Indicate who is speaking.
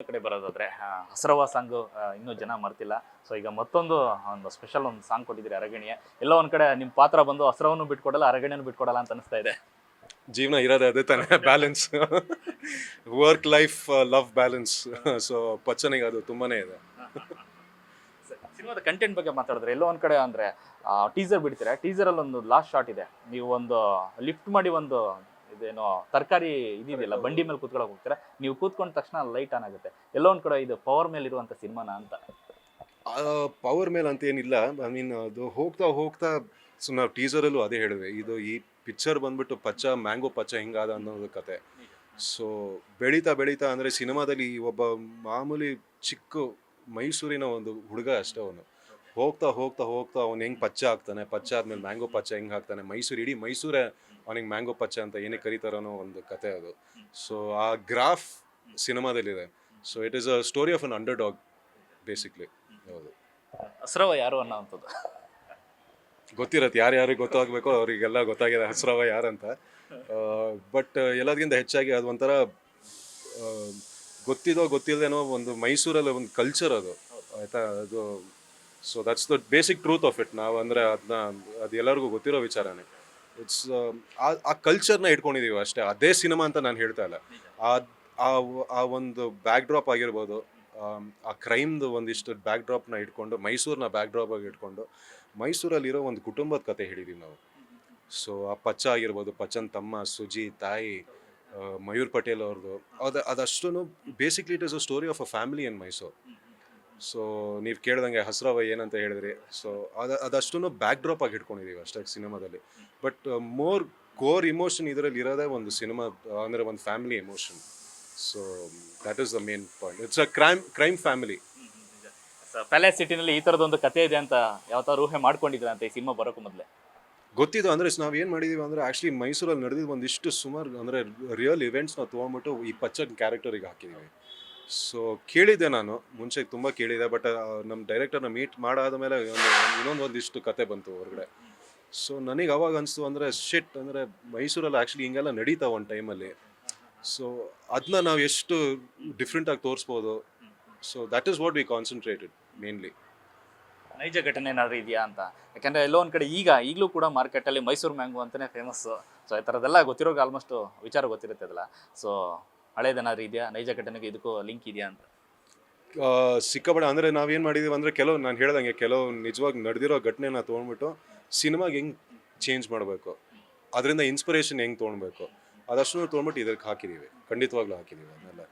Speaker 1: ಕಡೆ ಬರೋದಾದ್ರೆ ಹಸ್ರವ ಸಾಂಗು ಇನ್ನೂ ಜನ ಮರ್ತಿಲ್ಲ. ಸೊ ಈಗ ಮತ್ತೊಂದು ಒಂದು ಸ್ಪೆಷಲ್ ಒಂದು ಸಾಂಗ್ ಕೊಟ್ಟಿದ್ದೀರಿ ಅರಗಣಿಯ. ಎಲ್ಲೋ ಒಂದ್ ಕಡೆ ನಿಮ್ಮ ಪಾತ್ರ ಬಂದು ಹಸ್ರವನ್ನು ಬಿಟ್ಕೊಡಲ್ಲ, ಅರಗಣಿಯನ್ನು ಬಿಟ್ಕೊಡಲ್ಲ ಅಂತ ಅನಿಸ್ತಾ ಇದೆ.
Speaker 2: ಜೀವನ ಇರೋದೇ ಅದೇ ತಾನೇ, balance. Work life love balance. So ಪಚ್ಚನಿಗೆ ಅದು ತುಂಬಾನೇ ಇದೆ.
Speaker 1: ಸಿನಿಮಾದ ಕಂಟೆಂಟ್ ಬಗ್ಗೆ ಮಾತಾಡಿದ್ರೆ ಎಲ್ಲೋ ಒಂದ್ ಕಡೆ ಅಂದ್ರೆ ಟೀಸರ್ ಬಿಡ್ತೀರಾ, ಟೀಸರ್ ಅಲ್ಲಿ ಒಂದು ಲಾಸ್ಟ್ ಶಾಟ್ ಇದೆ, ನೀವು ಒಂದು ಲಿಫ್ಟ್ ಮಾಡಿ ಒಂದು ಇದೇನೋ ತರಕಾರಿ ಇದೆಯಲ್ಲ ಬಂಡಿ ಮೇಲೆ ಕೂತ್ಕೊಳಕ್ ಹೋಗ್ತೀರಾ, ನೀವು ಕೂತ್ಕೊಂಡ ತಕ್ಷಣ ಲೈಟ್ ಆನ್ ಆಗುತ್ತೆ. ಎಲ್ಲೋ ಒಂದ್ ಕಡೆ ಇದು ಪವರ್ ಮೇಲೆ ಇರುವಂತ ಸಿನಿಮಾನ ಅಂತ.
Speaker 2: ಪವರ್ ಮೇಲೆ ಅಂತ ಏನಿಲ್ಲ, ಐ ಮೀನ್ ಅದು ಹೋಗ್ತಾ ಹೋಗ್ತಾ ಸೊ ನಾವು ಟೀಸರಲ್ಲೂ ಅದೇ ಹೇಳಿದ್ವಿ, ಇದು ಈ ಪಿಕ್ಚರ್ ಬಂದ್ಬಿಟ್ಟು ಪಚ್ಚ ಮ್ಯಾಂಗೋ ಪಚ್ಚ ಹಿಂಗಾದ ಅನ್ನೋದು ಕತೆ. ಸೊ ಬೆಳೀತಾ ಬೆಳೀತಾ ಅಂದರೆ ಸಿನಿಮಾದಲ್ಲಿ ಒಬ್ಬ ಮಾಮೂಲಿ ಚಿಕ್ಕ ಮೈಸೂರಿನ ಒಂದು ಹುಡುಗ ಅಷ್ಟೇ. ಅವನು ಹೋಗ್ತಾ ಹೋಗ್ತಾ ಹೋಗ್ತಾ ಅವ್ನು ಹೆಂಗೆ ಪಚ್ಚ ಆಗ್ತಾನೆ, ಪಚ್ಚ ಆದ್ಮೇಲೆ ಮ್ಯಾಂಗೋ ಪಚ್ಚ ಹೆಂಗೆ ಹಾಕ್ತಾನೆ, ಮೈಸೂರು ಇಡೀ ಮೈಸೂರೇ ಅವನಿಗೆ ಮ್ಯಾಂಗೋ ಪಚ್ಚ ಅಂತ ಏನೇ ಕರೀತಾರೋ ಒಂದು ಕತೆ ಅದು. ಸೊ ಆ ಗ್ರಾಫ್ ಸಿನಿಮಾದಲ್ಲಿದೆ. So it is a story of an underdog basically. ಹೌದು,
Speaker 1: ಹಸ್ರವ ಯಾರು ಅನ್ನೋವಂಥದ್ದು
Speaker 2: ಗೊತ್ತಿರತ್ತೆ, ಯಾರ್ಯಾರಿಗೆ ಗೊತ್ತಾಗಬೇಕೋ ಅವರಿಗೆಲ್ಲ ಗೊತ್ತಾಗಿದೆ ಹಸ್ರವ ಯಾರಂತ. ಬಟ್ ಎಲ್ಲದಕ್ಕಿಂತ ಹೆಚ್ಚಾಗಿ ಅದು ಒಂಥರ ಗೊತ್ತಿದೋ ಗೊತ್ತಿಲ್ಲದೇನೋ ಒಂದು ಮೈಸೂರಲ್ಲಿ ಒಂದು ಕಲ್ಚರ್ ಅದು, ಆಯಿತಾ. ಅದು so that's the basic truth of it. ನಾವು ಅಂದರೆ ಅದು ಎಲ್ಲರಿಗೂ ಗೊತ್ತಿರೋ ವಿಚಾರನೇ. ಇಟ್ಸ್ ಆ ಕಲ್ಚರ್ನ ಇಟ್ಕೊಂಡಿದ್ದೀವಿ ಅಷ್ಟೇ. ಅದೇ ಸಿನಿಮಾ ಅಂತ ನಾನು ಹೇಳ್ತಾ ಇಲ್ಲ. ಆ ಒಂದು ಬ್ಯಾಕ್ ಡ್ರಾಪ್ ಆಗಿರ್ಬೋದು, ಆ ಕ್ರೈಮ್ದು ಒಂದಿಷ್ಟು ಬ್ಯಾಕ್ ಡ್ರಾಪ್ನ ಇಟ್ಕೊಂಡು, ಮೈಸೂರನ್ನ ಬ್ಯಾಕ್ ಡ್ರಾಪ್ ಆಗಿ ಇಟ್ಕೊಂಡು ಮೈಸೂರಲ್ಲಿರೋ ಒಂದು ಕುಟುಂಬದ ಕತೆ ಹೇಳಿದ್ದೀವಿ ನಾವು. ಸೊ ಆ ಪಚ್ಚ ಆಗಿರ್ಬೋದು, ಪಚ್ಚನ್ ತಮ್ಮ ಸುಜಿ, ತಾಯಿ, ಮಯೂರ್ ಪಟೇಲ್ ಅವ್ರದ್ದು, ಅದಷ್ಟು basically it is a story of a family in Mysuru. So ನೀವು ಕೇಳ್ದಂಗೆ ಹಸ್ರವ ಏನಂತ ಹೇಳಿದ್ರಿ, ಸೊ ಅದಷ್ಟು ಬ್ಯಾಕ್ ಡ್ರಾಪ್ ಆಗಿ ಇಟ್ಕೊಂಡಿದ್ದೀವಿ ಅಷ್ಟೇ ಸಿನಿಮಾದಲ್ಲಿ. ಬಟ್ ಮೋರ್ ಕೋರ್ ಇಮೋಷನ್ ಇದರಲ್ಲಿ ಇರೋದೇ ಒಂದು ಸಿನಿಮಾ ಅಂದರೆ ಒಂದು family emotion. So that is the main point. It's a crime family.
Speaker 1: Palace ಸಿಟಿನಲ್ಲಿ ಈ ಥರದೊಂದು ಕತೆ ಇದೆ ಅಂತ ಯಾವ ಥರ ಊಹೆ ಮಾಡ್ಕೊಂಡಿದ್ರೆ ಅಂತ ಈ ಸಿನಿಮಾ ಬರೋಕ್ಕೂ ಮೊದಲೇ
Speaker 2: ಗೊತ್ತಿದ್ದು. ಅಂದರೆ ನಾವು ಏನು ಮಾಡಿದ್ದೀವಿ ಅಂದರೆ ಆ್ಯಕ್ಚುಲಿ ಮೈಸೂರಲ್ಲಿ ನಡೆದಿದ್ದು ಒಂದಿಷ್ಟು ಸುಮಾರು ಅಂದರೆ ರಿಯಲ್ ಇವೆಂಟ್ಸ್ ನಾವು ತೊಗೊಂಡ್ಬಿಟ್ಟು ಈ ಪಚ್ಚನ ಕ್ಯಾರೆಕ್ಟರಿಗೆ ಹಾಕಿದ್ದೀವಿ. ಸೊ ಕೇಳಿದ್ದೆ, ನಾನು ಮುಂಚೆ ತುಂಬ ಕೇಳಿದೆ. ಬಟ್ ನಮ್ಮ ಡೈರೆಕ್ಟರ್ನ ಮೀಟ್ ಮಾಡಾದ ಮೇಲೆ ಇನ್ನೊಂದಿಷ್ಟು ಕತೆ ಬಂತು ಹೊರಗಡೆ. ಸೊ ನನಗೆ ಅವಾಗ ಅನಿಸ್ತು ಅಂದರೆ ಶಿಟ್, ಅಂದರೆ ಮೈಸೂರಲ್ಲಿ ಆ್ಯಕ್ಚುಲಿ ಹಿಂಗೆಲ್ಲ ನಡೀತಾವೆ ಒಂದು ಟೈಮಲ್ಲಿ. ಸೊ ಅದನ್ನ ನಾವು ಎಷ್ಟು ಡಿಫ್ರೆಂಟಾಗಿ ತೋರಿಸ್ಬೋದು. So that is what we concentrated mainly.
Speaker 1: ನೈಜ ಘಟನೆ ಏನಾದ್ರು ಇದೆಯಾ ಅಂತ. ಯಾಕಂದರೆ ಎಲ್ಲೋ ಒಂದು ಕಡೆ ಈಗಲೂ ಕೂಡ ಮಾರ್ಕೆಟಲ್ಲಿ ಮೈಸೂರು ಮ್ಯಾಂಗೋ ಅಂತಲೇ ಫೇಮಸ್ಸು. ಸೊ ಈ ಥರದ್ದೆಲ್ಲ ಗೊತ್ತಿರೋಕೆ ಆಲ್ಮೋಸ್ಟ್ ವಿಚಾರ ಗೊತ್ತಿರುತ್ತೆ ಅದಲ್ಲ. ಸೊ ಹಳೇದೇನಾದ್ರು ಇದೆಯಾ, ನೈಜ ಘಟನೆಗೆ ಇದಕ್ಕೂ ಲಿಂಕ್ ಇದೆಯಾ ಅಂತ?
Speaker 2: ಸಿಕ್ಕಾಪಟ್ಟೆ. ಅಂದರೆ ನಾವೇನು ಮಾಡಿದ್ದೀವಿ ಅಂದರೆ ನಾನು ಹೇಳ್ದಂಗೆ ಕೆಲವು ನಿಜವಾಗಿ ನಡೆದಿರೋ ಘಟನೆನ ತೊಗೊಂಡ್ಬಿಟ್ಟು ಸಿನಿಮಾಗೆ ಹೆಂಗೆ ಚೇಂಜ್ ಮಾಡಬೇಕು, ಅದರಿಂದ ಇನ್ಸ್ಪಿರೇಷನ್ ಹೆಂಗೆ ತೊಗೊಳ್ಬೇಕು, ಅದಷ್ಟು ತೊಗೊಂಡ್ಬಿಟ್ಟು ಇದಕ್ಕೆ ಹಾಕಿದ್ದೀವಿ. ಖಂಡಿತವಾಗ್ಲೂ ಹಾಕಿದ್ದೀವಿ ಅದನ್ನೆಲ್ಲ.